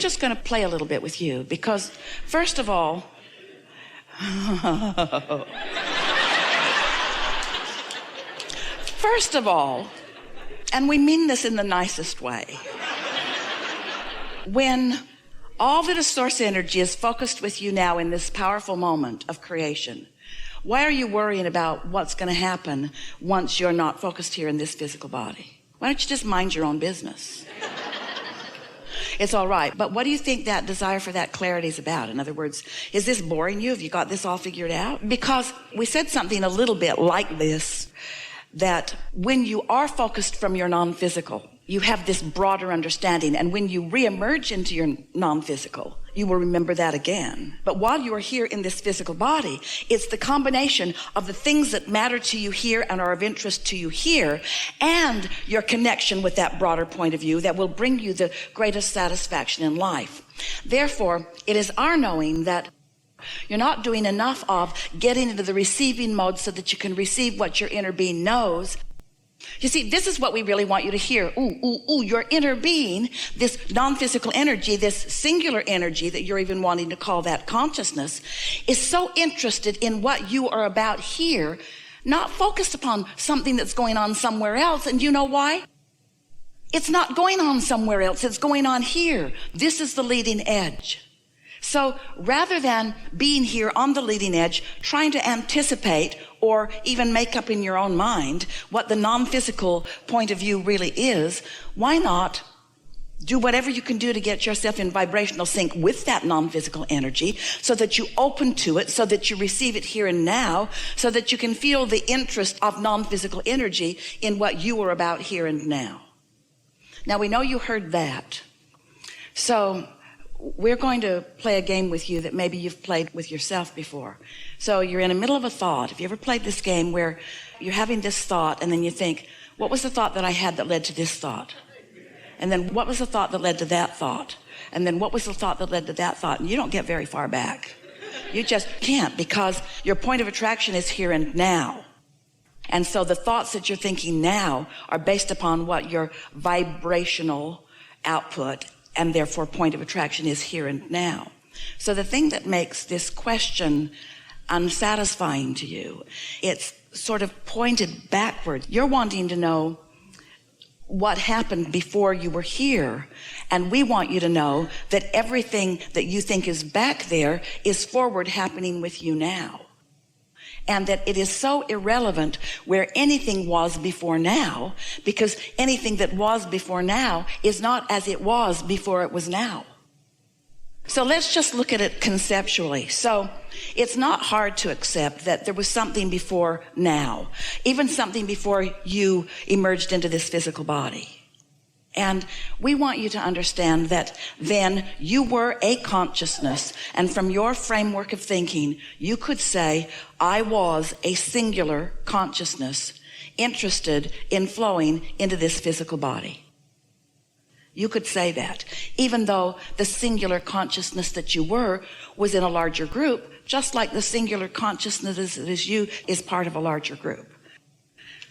just going to play a little bit with you because, first of all, and we mean this in the nicest way, when all that is source energy is focused with you now in this powerful moment of creation, why are you worrying about what's going to happen once you're not focused here in this physical body? Why don't you just mind your own business? It's all right. But what do you think that desire for that clarity is about? In other words, is this boring you? Have you got this all figured out? Because we said something a little bit like this, that when you are focused from your non-physical, you have this broader understanding. And when you reemerge into your non-physical, you will remember that again. But while you are here in this physical body, it's the combination of the things that matter to you here and are of interest to you here and your connection with that broader point of view that will bring you the greatest satisfaction in life. Therefore, it is our knowing that you're not doing enough of getting into the receiving mode so that you can receive what your inner being knows. You see, this is what we really want you to hear. Your inner being, this non-physical energy, this singular energy that you're even wanting to call that consciousness, is so interested in what you are about here, not focused upon something that's going on somewhere else. And you know why? It's not going on somewhere else. It's going on here. This is the leading edge. So rather than being here on the leading edge, trying to anticipate or even make up in your own mind what the non-physical point of view really is, why not do whatever you can do to get yourself in vibrational sync with that non-physical energy so that you open to it, so that you receive it here and now, so that you can feel the interest of non-physical energy in what you are about here and now. Now, we know you heard that. So we're going to play a game with you that maybe you've played with yourself before. So you're in the middle of a thought. Have you ever played this game where you're having this thought and then you think, what was the thought that I had that led to this thought? And then what was the thought that led to that thought? And then what was the thought that led to that thought? And you don't get very far back. You just can't, because your point of attraction is here and now. And so the thoughts that you're thinking now are based upon what your vibrational output and therefore point of attraction is here and now. So the thing that makes this question unsatisfying to you, it's sort of pointed backward. You're wanting to know what happened before you were here, and we want you to know that everything that you think is back there is forward happening with you now. And that it is so irrelevant where anything was before now, because anything that was before now is not as it was before it was now. So let's just look at it conceptually. So it's not hard to accept that there was something before now, even something before you emerged into this physical body. And we want you to understand that then you were a consciousness, and from your framework of thinking, you could say, I was a singular consciousness interested in flowing into this physical body. You could say that, even though the singular consciousness that you were was in a larger group, just like the singular consciousness that is you is part of a larger group.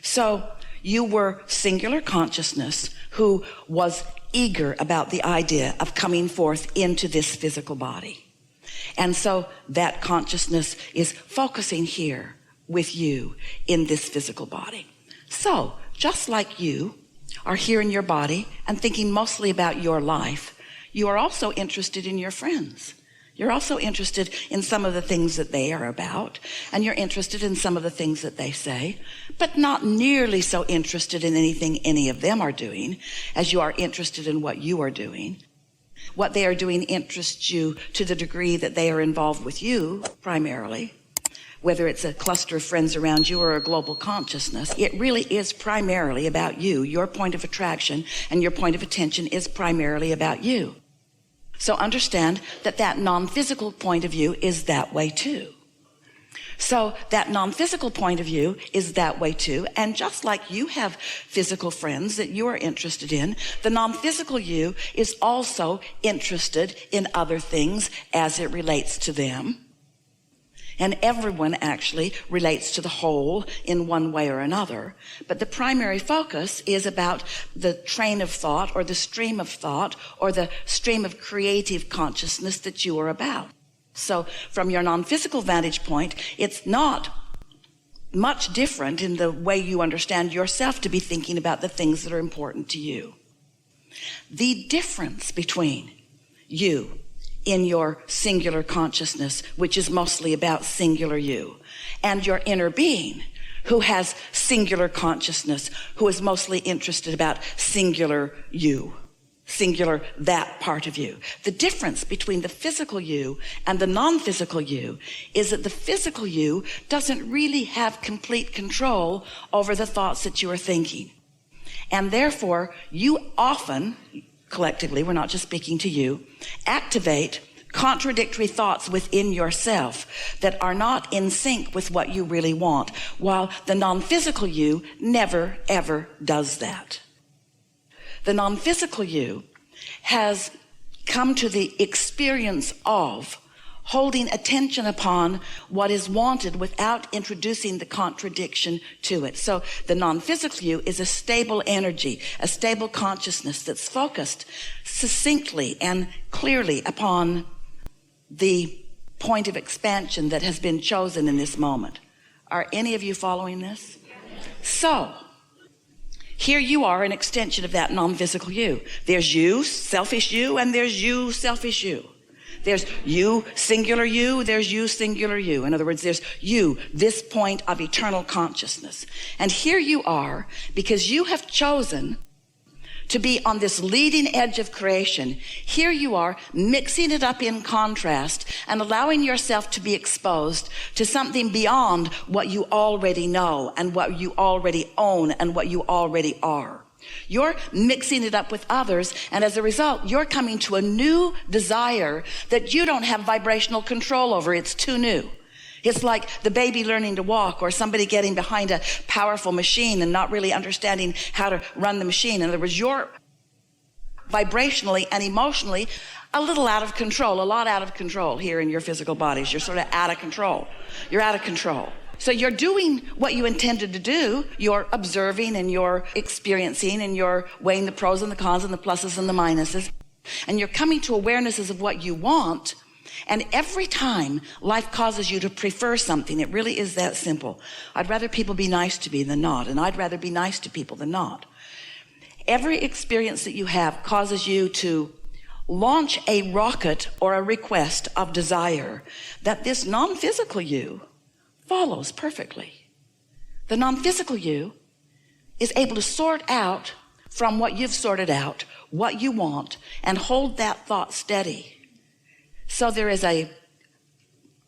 So you were singular consciousness who was eager about the idea of coming forth into this physical body. And so that consciousness is focusing here with you in this physical body. So just like you are here in your body and thinking mostly about your life, you are also interested in your friends. You're also interested in some of the things that they are about, and you're interested in some of the things that they say, but not nearly so interested in anything any of them are doing as you are interested in what you are doing. What they are doing interests you to the degree that they are involved with you primarily, whether it's a cluster of friends around you or a global consciousness. It really is primarily about you. Your point of attraction and your point of attention is primarily about you. So understand that that non-physical point of view is that way too. So that non-physical point of view is that way too. And just like you have physical friends that you are interested in, the non-physical you is also interested in other things as it relates to them. And everyone actually relates to the whole in one way or another. But the primary focus is about the train of thought or the stream of thought or the stream of creative consciousness that you are about. So from your non-physical vantage point, it's not much different in the way you understand yourself to be thinking about the things that are important to you. The difference between you in your singular consciousness, which is mostly about singular you, and your inner being, who has singular consciousness, who is mostly interested about singular you, singular that part of you. The difference between the physical you and the non-physical you is that the physical you doesn't really have complete control over the thoughts that you are thinking. And therefore, you often, collectively, we're not just speaking to you, activate contradictory thoughts within yourself that are not in sync with what you really want, while the non-physical you never, ever does that. The non-physical you has come to the experience of holding attention upon what is wanted without introducing the contradiction to it. So the non-physical you is a stable energy, a stable consciousness that's focused succinctly and clearly upon the point of expansion that has been chosen in this moment. Are any of you following this? So here you are, an extension of that non-physical you. There's you, selfish you, and there's you, selfish you. There's you, singular you, there's you, singular you. In other words, there's you, this point of eternal consciousness. And here you are, because you have chosen to be on this leading edge of creation. Here you are, mixing it up in contrast and allowing yourself to be exposed to something beyond what you already know and what you already own and what you already are. You're mixing it up with others, and as a result, you're coming to a new desire that you don't have vibrational control over. It's too new. It's like the baby learning to walk, or somebody getting behind a powerful machine and not really understanding how to run the machine. In other words, you're vibrationally and emotionally a little out of control, a lot out of control here in your physical bodies. You're sort of out of control. You're out of control. So you're doing what you intended to do. You're observing and you're experiencing and you're weighing the pros and the cons and the pluses and the minuses. And you're coming to awarenesses of what you want. And every time life causes you to prefer something, it really is that simple. I'd rather people be nice to me than not. And I'd rather be nice to people than not. Every experience that you have causes you to launch a rocket or a request of desire that this non-physical you follows perfectly. The non-physical you is able to sort out from what you've sorted out what you want and hold that thought steady. So there is a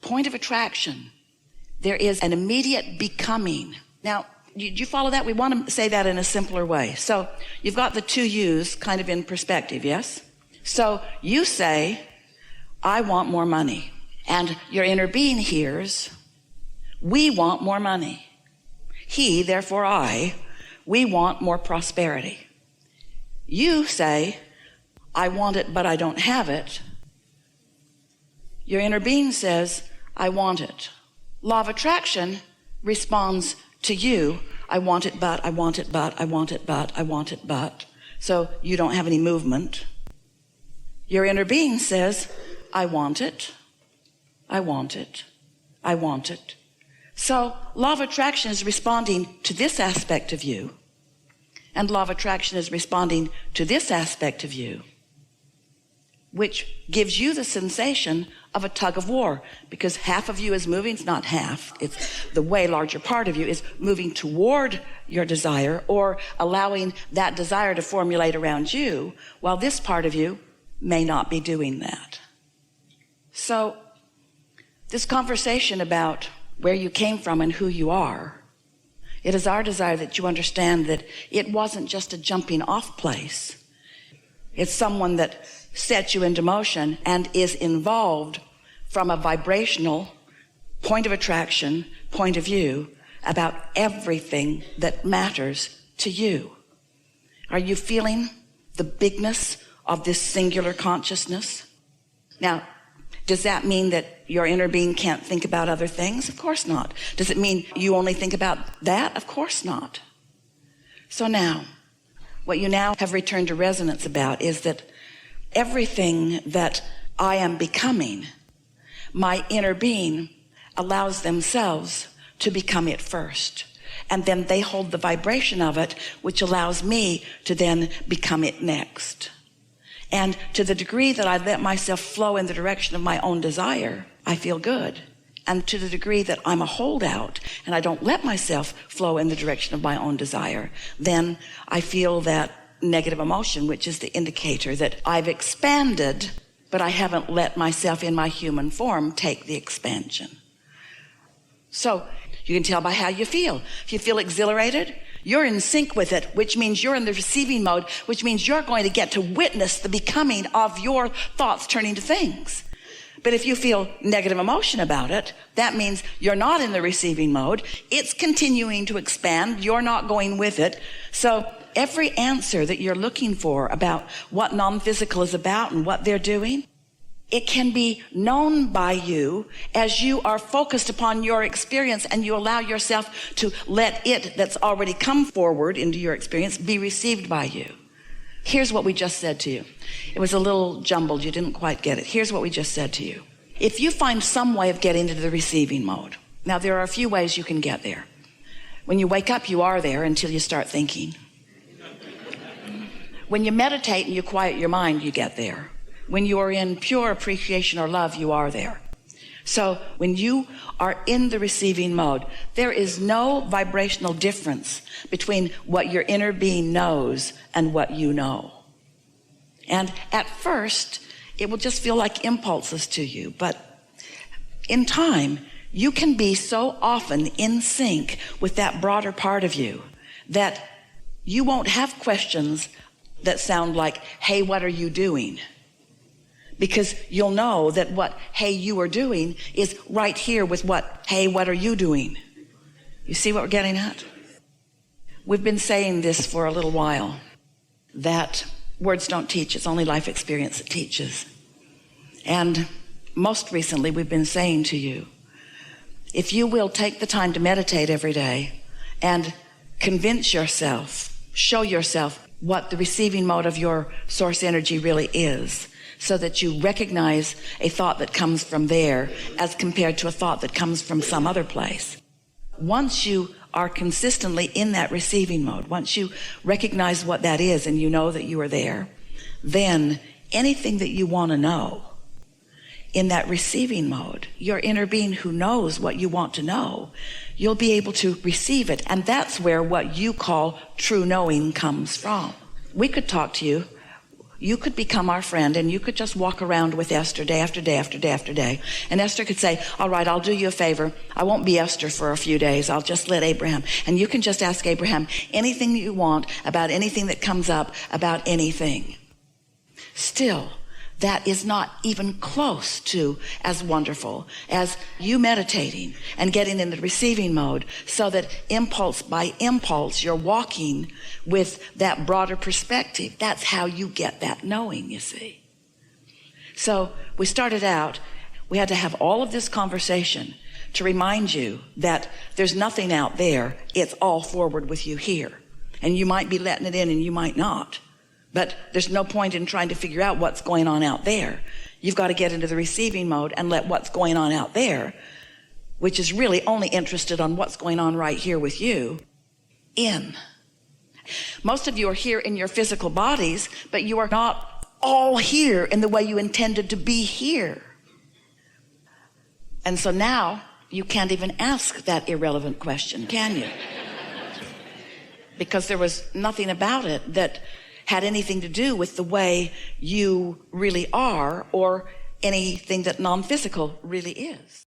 point of attraction. There is an immediate becoming. Now, do you follow that? We want to say that in a simpler way. So you've got the two yous kind of in perspective, yes? So you say, I want more money. And your inner being hears, we want more money. He, therefore I, we want more prosperity. You say, I want it, but I don't have it. Your inner being says, I want it. Law of attraction responds to you, I want it, but, I want it, but, I want it, but, I want it, but. So you don't have any movement. Your inner being says, I want it, I want it, I want it. So law of attraction is responding to this aspect of you, and law of attraction is responding to this aspect of you, which gives you the sensation of a tug of war, because half of you is moving. It's not half, it's the way larger part of you is moving toward your desire, or allowing that desire to formulate around you, while this part of you may not be doing that. So this conversation about where you came from and who you are, it is our desire that you understand that it wasn't just a jumping off place. It's someone that sets you into motion and is involved from a vibrational point of attraction, point of view about everything that matters to you. Are you feeling the bigness of this singular consciousness? Now, Does that mean that your inner being can't think about other things? Of course not. Does it mean you only think about that? Of course not. So now, what you now have returned to resonance about is that everything that I am becoming, my inner being allows themselves to become it first. And then they hold the vibration of it, which allows me to then become it next. And to the degree that I let myself flow in the direction of my own desire, I feel good. And to the degree that I'm a holdout and I don't let myself flow in the direction of my own desire, then I feel that negative emotion, which is the indicator that I've expanded, but I haven't let myself in my human form take the expansion. So you can tell by how you feel. If you feel exhilarated, you're in sync with it, which means you're in the receiving mode, which means you're going to get to witness the becoming of your thoughts turning to things. But if you feel negative emotion about it, that means you're not in the receiving mode. It's continuing to expand. You're not going with it. So every answer that you're looking for about what non-physical is about and what they're doing, it can be known by you as you are focused upon your experience and you allow yourself to let it that's already come forward into your experience be received by you. Here's what we just said to you. It was a little jumbled. You didn't quite get it. Here's what we just said to you. If you find some way of getting into the receiving mode, now there are a few ways you can get there. When you wake up, you are there until you start thinking. When you meditate and you quiet your mind, you get there. When you are in pure appreciation or love, you are there. So when you are in the receiving mode, there is no vibrational difference between what your inner being knows and what you know. And at first, it will just feel like impulses to you. But in time, you can be so often in sync with that broader part of you that you won't have questions that sound like, hey, what are you doing? Because you'll know that what, hey, you are doing is right here with what, hey, what are you doing? You see what we're getting at? We've been saying this for a little while, that words don't teach. It's only life experience that teaches. And most recently, we've been saying to you, if you will take the time to meditate every day and convince yourself, show yourself what the receiving mode of your source energy really is, so that you recognize a thought that comes from there as compared to a thought that comes from some other place. Once you are consistently in that receiving mode, once you recognize what that is and you know that you are there, then anything that you want to know in that receiving mode, your inner being who knows what you want to know, you'll be able to receive it. And that's where what you call true knowing comes from. We could talk to you. You could become our friend and you could just walk around with Esther day after day after day after day. And Esther could say, all right, I'll do you a favor. I won't be Esther for a few days. I'll just let Abraham. And you can just ask Abraham anything you want about anything that comes up about anything. Still, that is not even close to as wonderful as you meditating and getting in the receiving mode so that impulse by impulse, you're walking with that broader perspective. That's how you get that knowing, you see. So we started out, we had to have all of this conversation to remind you that there's nothing out there. It's all forward with you here. And you might be letting it in and you might not. But there's no point in trying to figure out what's going on out there. You've got to get into the receiving mode and let what's going on out there, which is really only interested on what's going on right here with you, in. Most of you are here in your physical bodies, but you are not all here in the way you intended to be here. And so now you can't even ask that irrelevant question, can you? Because there was nothing about it that had anything to do with the way you really are or anything that non-physical really is.